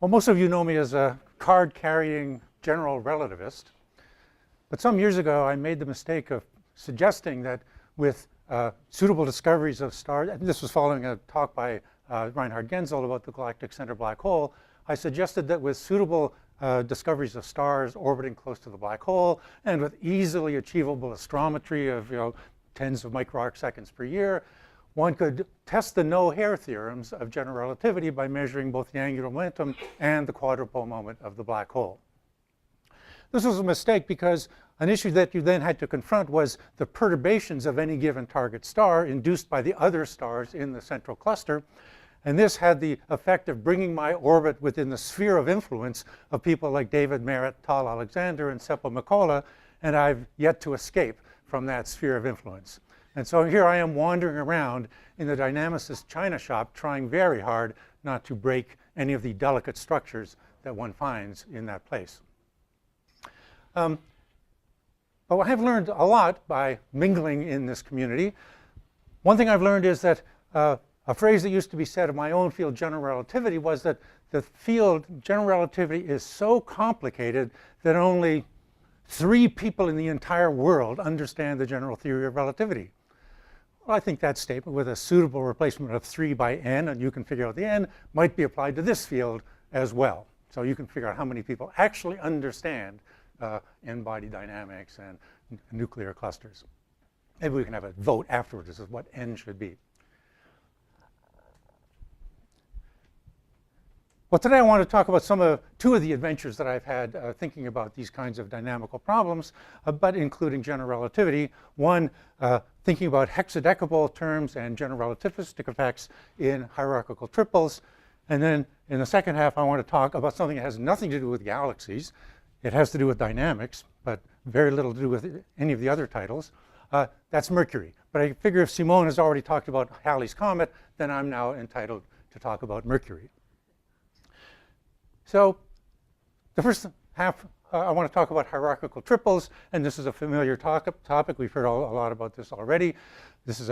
Well, most of you know me as a card-carrying general relativist. But some years ago, I made the mistake of suggesting that with suitable discoveries of stars, and this was following a talk by Reinhard Genzel about the galactic center black hole, I suggested that with suitable discoveries of stars orbiting close to the black hole and with easily achievable astrometry of tens of micro-arc seconds per year, one could test the no-hair theorems of general relativity by measuring both the angular momentum and the quadrupole moment of the black hole. This was a mistake because an issue that you then had to confront was the perturbations of any given target star induced by the other stars in the central cluster. And this had the effect of bringing my orbit within the sphere of influence of people like David Merritt, Tal Alexander, and Seppo Mikkola, and I've yet to escape from that sphere of influence. And so here I am wandering around in the dynamicist china shop trying very hard not to break any of the delicate structures that one finds in that place. But I have learned a lot by mingling in this community. One thing I've learned is that a phrase that used to be said of my own field, general relativity, was that the field, general relativity, is so complicated that only 3 people in the entire world understand the general theory of relativity. Well, I think that statement, with a suitable replacement of 3 by n, and you can figure out the n, might be applied to this field as well. So you can figure out how many people actually understand n-body dynamics and nuclear clusters. Maybe we can have a vote afterwards as to what n should be. Well, today I want to talk about 2 of the adventures that I've had thinking about these kinds of dynamical problems, but including general relativity. One, thinking about hexadecapole terms and general relativistic effects in hierarchical triples. And then in the second half, I want to talk about something that has nothing to do with galaxies. It has to do with dynamics, but very little to do with any of the other titles. That's Mercury. But I figure if Simone has already talked about Halley's Comet, then I'm now entitled to talk about Mercury. So the first half, I want to talk about hierarchical triples, and this is a familiar topic. We've heard a lot about this already. This is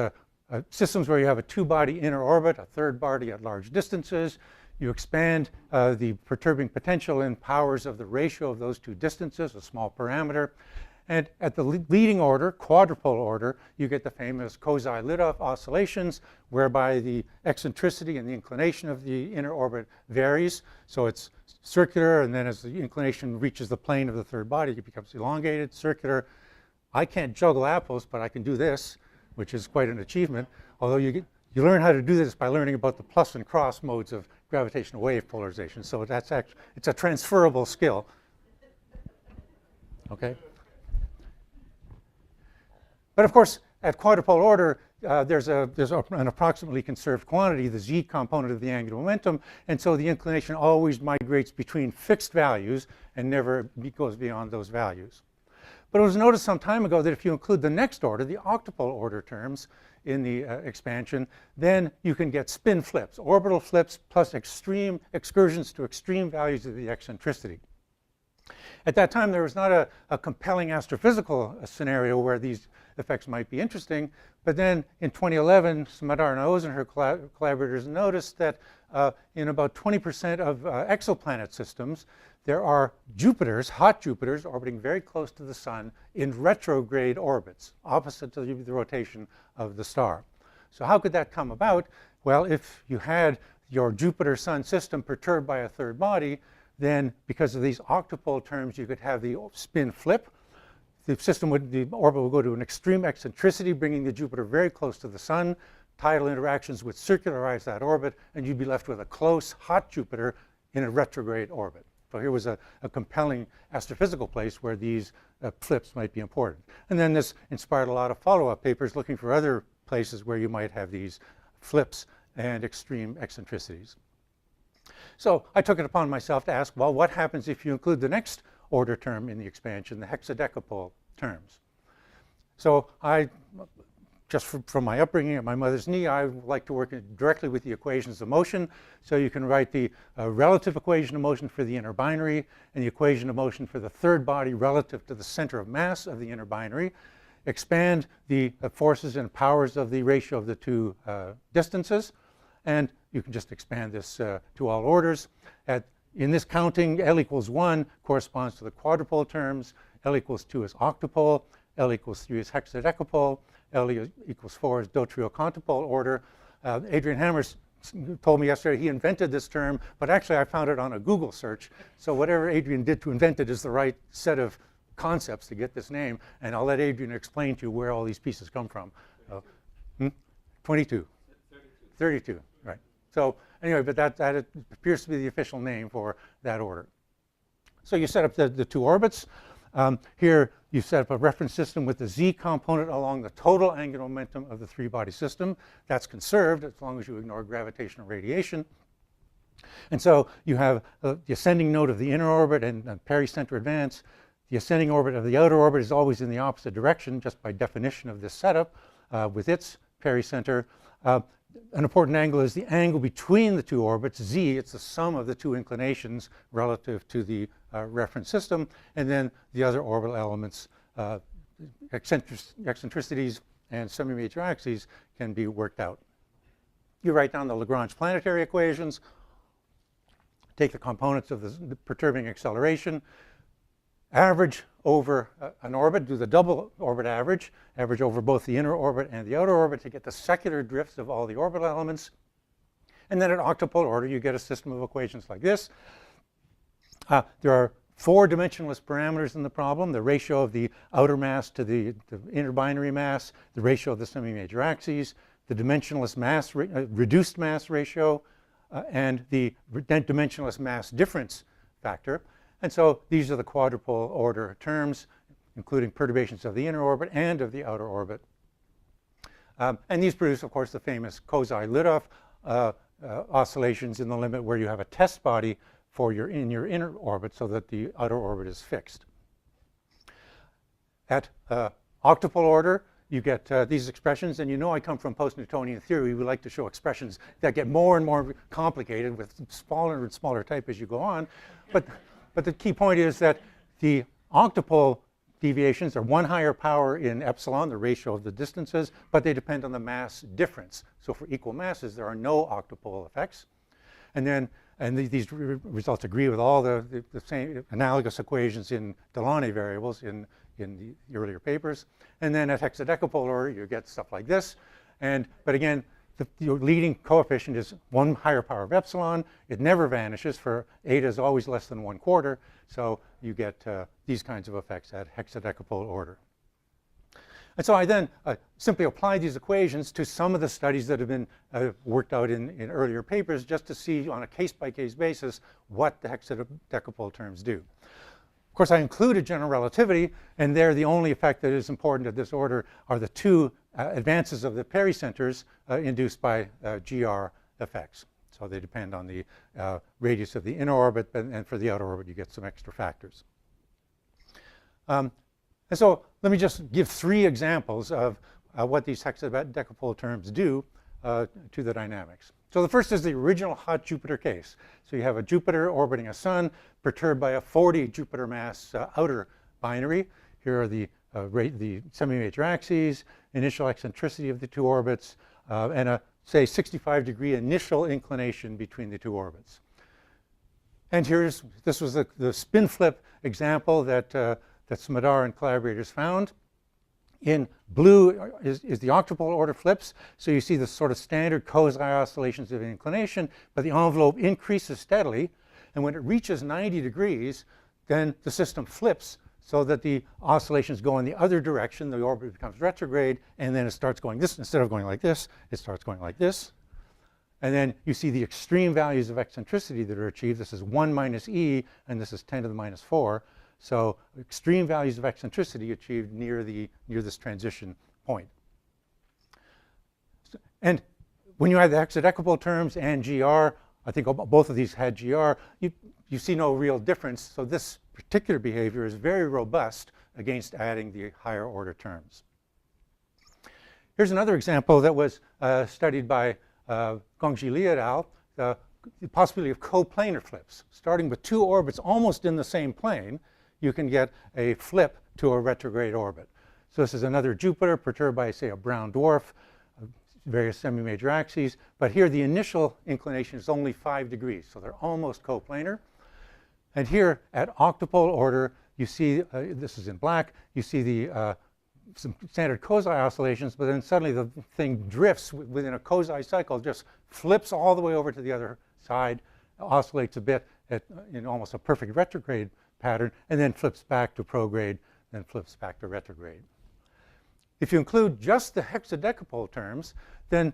systems where you have a 2-body inner orbit, a 3rd body at large distances. You expand the perturbing potential in powers of the ratio of those 2 distances, a small parameter. And at the leading order, quadrupole order, you get the famous Kozai-Litoff oscillations, whereby the eccentricity and the inclination of the inner orbit varies. So it's circular, and then as the inclination reaches the plane of the 3rd body, it becomes elongated, circular. I can't juggle apples, but I can do this, which is quite an achievement. Although you learn how to do this by learning about the plus and cross modes of gravitational wave polarization. So that's actually, it's a transferable skill. Okay. But of course, at quadrupole order, there's an approximately conserved quantity, the z component of the angular momentum, and so the inclination always migrates between fixed values and never goes beyond those values. But it was noticed some time ago that if you include the next order, the octuple order terms in the expansion, then you can get spin flips, orbital flips plus extreme excursions to extreme values of the eccentricity. At that time, there was not a compelling astrophysical scenario where these effects might be interesting. But then in 2011, Smadar Knows and her collaborators noticed that in about 20% of exoplanet systems, there are Jupiters, hot Jupiters, orbiting very close to the sun in retrograde orbits, opposite to the rotation of the star. So how could that come about? Well, if you had your Jupiter-Sun system perturbed by a 3rd body, then because of these octupole terms, you could have the spin flip. The orbit would go to an extreme eccentricity, bringing the Jupiter very close to the sun. Tidal interactions would circularize that orbit, and you'd be left with a close, hot Jupiter in a retrograde orbit. So here was a compelling astrophysical place where these flips might be important. And then this inspired a lot of follow-up papers looking for other places where you might have these flips and extreme eccentricities. So I took it upon myself to ask, well, what happens if you include the next order term in the expansion, the hexadecapole terms? So just from my upbringing at my mother's knee, I like to work directly with the equations of motion. So you can write the relative equation of motion for the inner binary and the equation of motion for the 3rd body relative to the center of mass of the inner binary. Expand the forces and powers of the ratio of the 2 distances. And you can just expand this to all orders. At in this counting, L equals 1 corresponds to the quadrupole terms, L equals 2 is octupole, L equals 3 is hexadecapole, L equals 4 is dotrio-quantupole order. Adrian Hammers told me yesterday he invented this term, but actually I found it on a Google search. So whatever Adrian did to invent it is the right set of concepts to get this name, and I'll let Adrian explain to you where all these pieces come from. 22. 32, right. So anyway, but that appears to be the official name for that order. So you set up the two orbits. Here you set up a reference system with the z component along the total angular momentum of the three-body system. That's conserved as long as you ignore gravitational radiation. And so you have the ascending node of the inner orbit and pericenter advance. The ascending orbit of the outer orbit is always in the opposite direction, just by definition of this setup, with its pericenter. An important angle is the angle between the two orbits, z. It's the sum of the two inclinations relative to the reference system. And then the other orbital elements, eccentricities and semi-major axes, can be worked out. You write down the Lagrange planetary equations, take the components of the perturbing acceleration, average over an orbit, do the double orbit average over both the inner orbit and the outer orbit to get the secular drifts of all the orbital elements. And then at octupole order, you get a system of equations like this. There are 4 dimensionless parameters in the problem: the ratio of the outer mass to the inner binary mass, the ratio of the semi-major axes, the dimensionless mass, reduced mass ratio, and the dimensionless mass difference factor. And so these are the quadrupole order terms, including perturbations of the inner orbit and of the outer orbit. And these produce, of course, the famous Kozai-Litoff oscillations in the limit, where you have a test body for your inner orbit so that the outer orbit is fixed. At octupole order, you get these expressions, and you know I come from post-Newtonian theory. We like to show expressions that get more and more complicated with smaller and smaller type as you go on. But the key point is that the octupole deviations are 1 higher power in epsilon, the ratio of the distances, but they depend on the mass difference. So for equal masses, there are no octupole effects. And these results agree with all the same analogous equations in Delaunay variables in the earlier papers. And then at hexadecapole order, you get stuff like this. But again, your leading coefficient is 1 higher power of epsilon. It never vanishes, for eta is always less than 1/4. So you get these kinds of effects at hexadecapole order. And so I then simply apply these equations to some of the studies that have been worked out in earlier papers, just to see on a case-by-case basis what the hexadecapole terms do. Of course, I included general relativity, and there the only effect that is important at this order are the 2 advances of the pericenters induced by GR effects. So they depend on the radius of the inner orbit, and for the outer orbit you get some extra factors. And so let me just give 3 examples of what these hexadecapole terms do to the dynamics. So the first is the original hot Jupiter case. So you have a Jupiter orbiting a sun perturbed by a 40 Jupiter mass outer binary. Here are the semi-major axes, initial eccentricity of the 2 orbits, and a, say, 65-degree initial inclination between the 2 orbits. And this was the spin flip example that Smadar and collaborators found. In blue is the octupole order flips. So you see the sort of standard Kozai oscillations of inclination, but the envelope increases steadily. And when it reaches 90 degrees, then the system flips so that the oscillations go in the other direction. The orbit becomes retrograde, and then it starts going this. Instead of going like this, it starts going like this. And then you see the extreme values of eccentricity that are achieved. This is 1 minus e, and this is 10 to the minus 4. So extreme values of eccentricity achieved near this transition point. And when you have the hexadecapole terms and GR, I think both of these had GR, you see no real difference. So this particular behavior is very robust against adding the higher order terms. Here's another example that was studied by Gongji Li et al., the possibility of coplanar flips. Starting with 2 orbits almost in the same plane, you can get a flip to a retrograde orbit. So this is another Jupiter perturbed by, say, a brown dwarf, various semi-major axes. But here the initial inclination is only 5 degrees, so they're almost coplanar. And here at octupole order, you see, this is in black, you see the some standard Kozai oscillations, but then suddenly the thing drifts within a Kozai cycle, just flips all the way over to the other side, oscillates a bit in almost a perfect retrograde pattern, and then flips back to prograde, then flips back to retrograde. If you include just the hexadecapole terms, then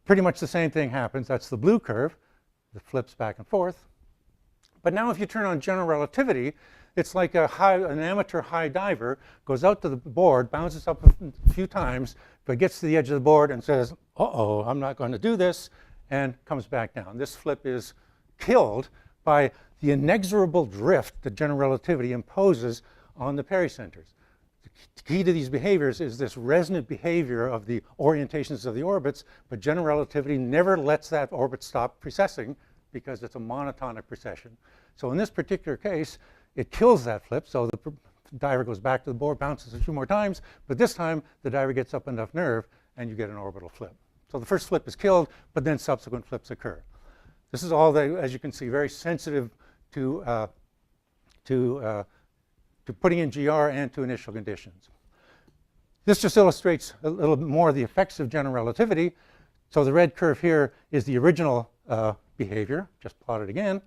pretty much the same thing happens. That's the blue curve that flips back and forth. But now if you turn on general relativity, it's like an amateur high diver goes out to the board, bounces up a few times, but gets to the edge of the board and says, uh-oh, I'm not going to do this, and comes back down. This flip is killed by the inexorable drift that general relativity imposes on the pericenters. The key to these behaviors is this resonant behavior of the orientations of the orbits, but general relativity never lets that orbit stop precessing because it's a monotonic precession. So in this particular case, it kills that flip, so the diver goes back to the board, bounces a few more times, but this time the diver gets up enough nerve and you get an orbital flip. So the first flip is killed, but then subsequent flips occur. This is all, as you can see, very sensitive to putting in GR and to initial conditions. This just illustrates a little bit more of the effects of general relativity. So the red curve here is the original behavior, just plotted again.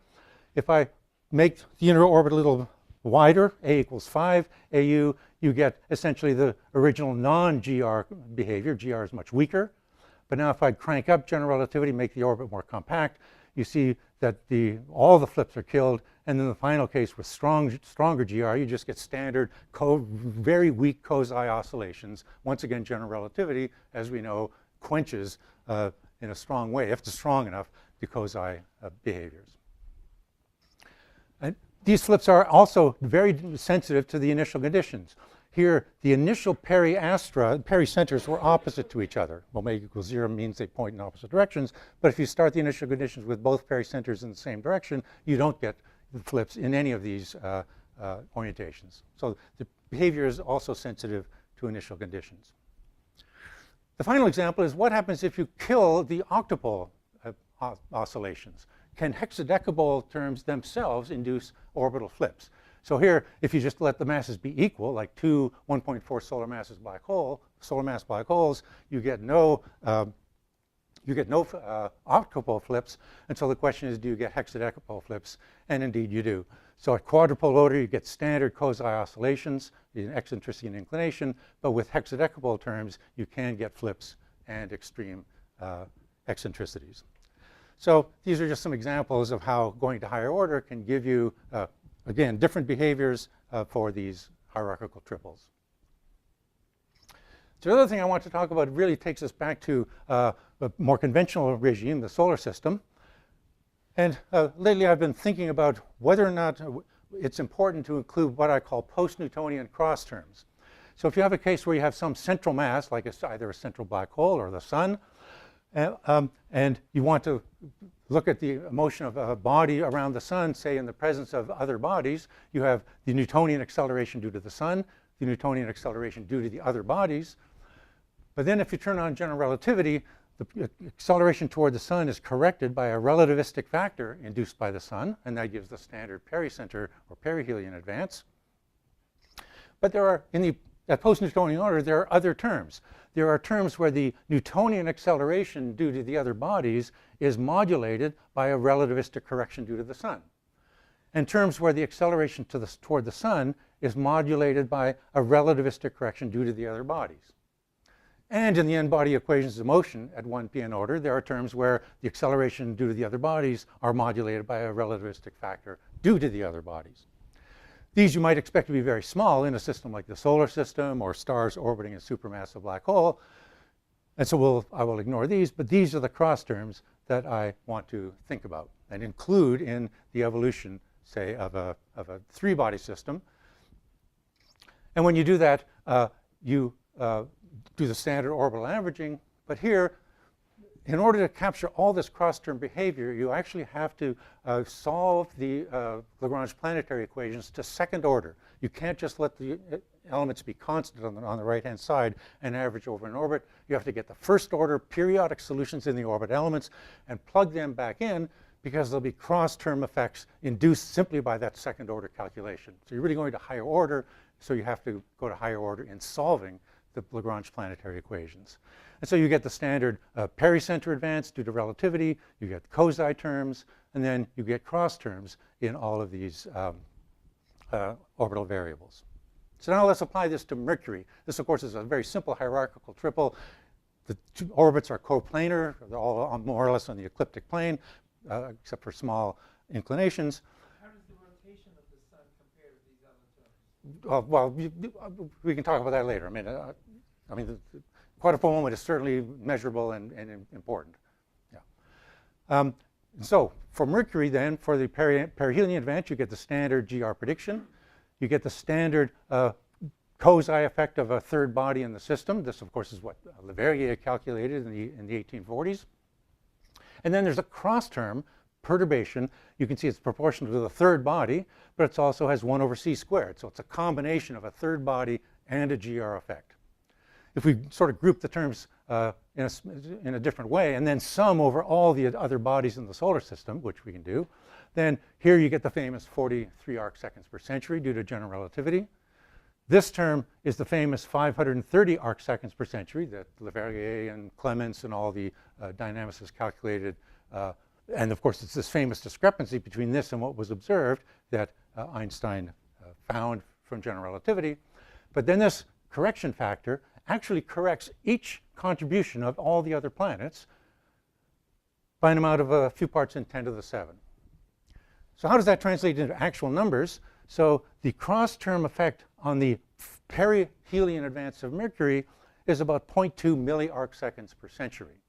If I make the inner orbit a little wider, a equals 5, AU, you get essentially the original non-GR behavior. GR is much weaker. But now if I crank up general relativity, make the orbit more compact, you see that all the flips are killed. And in the final case with stronger GR, you just get standard, very weak Kozai oscillations. Once again, general relativity, as we know, quenches in a strong way, if it's strong enough, the Kozai behaviors. And these flips are also very sensitive to the initial conditions. Here, the initial pericenters were opposite to each other. Omega equals 0 means they point in opposite directions, but if you start the initial conditions with both pericenters in the same direction, you don't get the flips in any of these orientations. So the behavior is also sensitive to initial conditions. The final example is what happens if you kill the octupole oscillations. Can hexadecapole terms themselves induce orbital flips? So here, if you just let the masses be equal, like two 1.4 solar mass black holes, you get no octupole flips. And so the question is, do you get hexadecapole flips? And indeed you do. So at quadrupole order, you get standard Kozai oscillations in eccentricity and inclination. But with hexadecapole terms, you can get flips and extreme eccentricities. So these are just some examples of how going to higher order can give you again, different behaviors for these hierarchical triples. So the other thing I want to talk about really takes us back to a more conventional regime, the solar system. And lately I've been thinking about whether or not it's important to include what I call post-Newtonian cross terms. So if you have a case where you have some central mass, like it's either a central black hole or the sun, and you want to look at the motion of a body around the sun, say in the presence of other bodies, you have the Newtonian acceleration due to the sun, the Newtonian acceleration due to the other bodies. But then if you turn on general relativity, the acceleration toward the sun is corrected by a relativistic factor induced by the sun, and that gives the standard pericenter or perihelion advance. But there are, at post-Newtonian order, there are other terms. There are terms where the Newtonian acceleration due to the other bodies is modulated by a relativistic correction due to the sun. And terms where the acceleration toward the sun is modulated by a relativistic correction due to the other bodies. And in the n-body equations of motion at 1p order, there are terms where the acceleration due to the other bodies are modulated by a relativistic factor due to the other bodies. These you might expect to be very small in a system like the solar system or stars orbiting a supermassive black hole. And so I will ignore these, but these are the cross terms that I want to think about and include in the evolution, say, of a three-body system. And when you do that, you do the standard orbital averaging. But here, in order to capture all this cross-term behavior, you actually have to solve the Lagrange planetary equations to second order. You can't just let the elements be constant on the right-hand side and average over an orbit. You have to get the first order periodic solutions in the orbit elements and plug them back in, because there'll be cross-term effects induced simply by that second order calculation. So you're really going to higher order, so you have to go to higher order in solving the Lagrange planetary equations. And so you get the standard pericenter advance due to relativity, you get cosi terms, and then you get cross terms in all of these orbital variables. So now let's apply this to Mercury. This, of course, is a very simple hierarchical triple. The two orbits are coplanar. They're all more or less on the ecliptic plane, except for small inclinations. How does the rotation of the sun compare to these other terms? Well, we can talk about that later. I mean, the quadrupole moment is certainly measurable and important. Yeah. So for Mercury, then, for the perihelion advance, you get the standard GR prediction. You get the standard cosi effect of a third body in the system. This, of course, is what Leverrier calculated in the 1840s. And then there's a cross term perturbation. You can see it's proportional to the third body, but it also has 1 over c squared. So it's a combination of a third body and a GR effect. If we sort of group the terms in a different way and then sum over all the other bodies in the solar system, which we can do, then here you get the famous 43 arc seconds per century due to general relativity. This term is the famous 530 arc seconds per century that Leverrier and Clements and all the dynamicists calculated. And of course, it's this famous discrepancy between this and what was observed that Einstein found from general relativity. But then this correction factor actually corrects each contribution of all the other planets by an amount of a few parts in 10 to the 7. So how does that translate into actual numbers? So the cross-term effect on the perihelion advance of Mercury is about 0.2 milliarc seconds per century.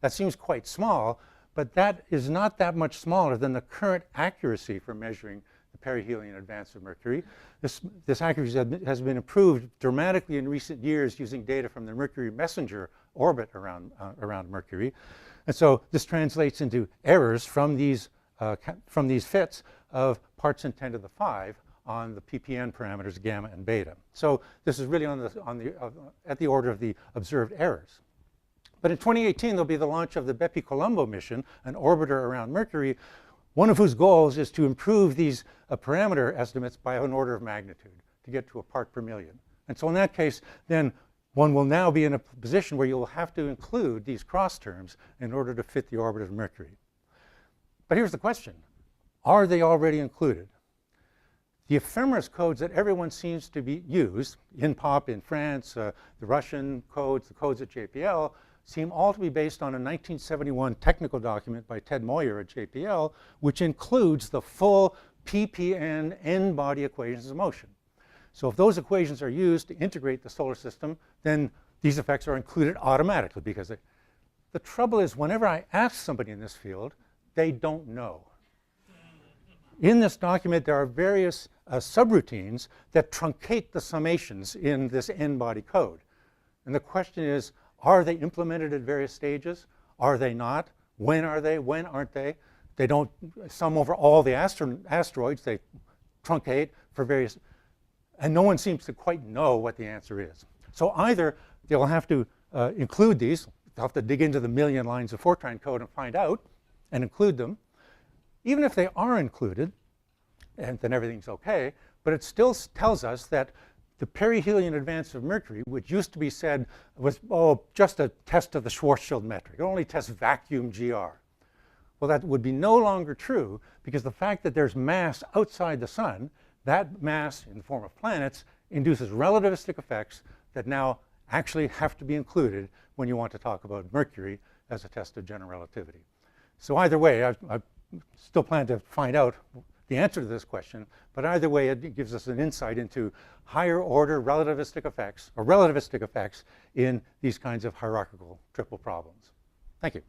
That seems quite small, but that is not that much smaller than the current accuracy for measuring the perihelion advance of Mercury. This accuracy has been improved dramatically in recent years using data from the Mercury messenger orbit around Mercury. And so this translates into errors from these fits of parts in 10 to the 5 on the ppn parameters gamma and beta. So this is really at the order of the observed errors. But in 2018, there'll be the launch of the Bepi-Colombo mission, an orbiter around Mercury, one of whose goals is to improve these parameter estimates by an order of magnitude to get to a part per million. And so in that case, then one will now be in a position where you'll have to include these cross terms in order to fit the orbit of Mercury. But here's the question. Are they already included? The ephemeris codes that everyone seems to be used, INPOP in France, the Russian codes, the codes at JPL, seem all to be based on a 1971 technical document by Ted Moyer at JPL, which includes the full ppn n-body equations of motion. So if those equations are used to integrate the solar system, then these effects are included automatically, because the trouble is, whenever I ask somebody in this field, they don't know. In this document, there are various subroutines that truncate the summations in this n-body code. And the question is, are they implemented at various stages? Are they not? When are they? When aren't they? They don't sum over all the asteroids. They truncate for various, and no one seems to quite know what the answer is. So either they'll have to include these, they'll have to dig into the million lines of Fortran code and find out and include them. Even if they are included, and then everything's okay, but it still tells us that the perihelion advance of Mercury, which used to be said was, just a test of the Schwarzschild metric. It only tests vacuum GR. Well, that would be no longer true, because the fact that there's mass outside the sun, that mass in the form of planets induces relativistic effects that now actually have to be included when you want to talk about Mercury as a test of general relativity. So either way, I still plan to find out the answer to this question, but either way, it gives us an insight into higher order relativistic effects, or relativistic effects in these kinds of hierarchical triple problems. Thank you.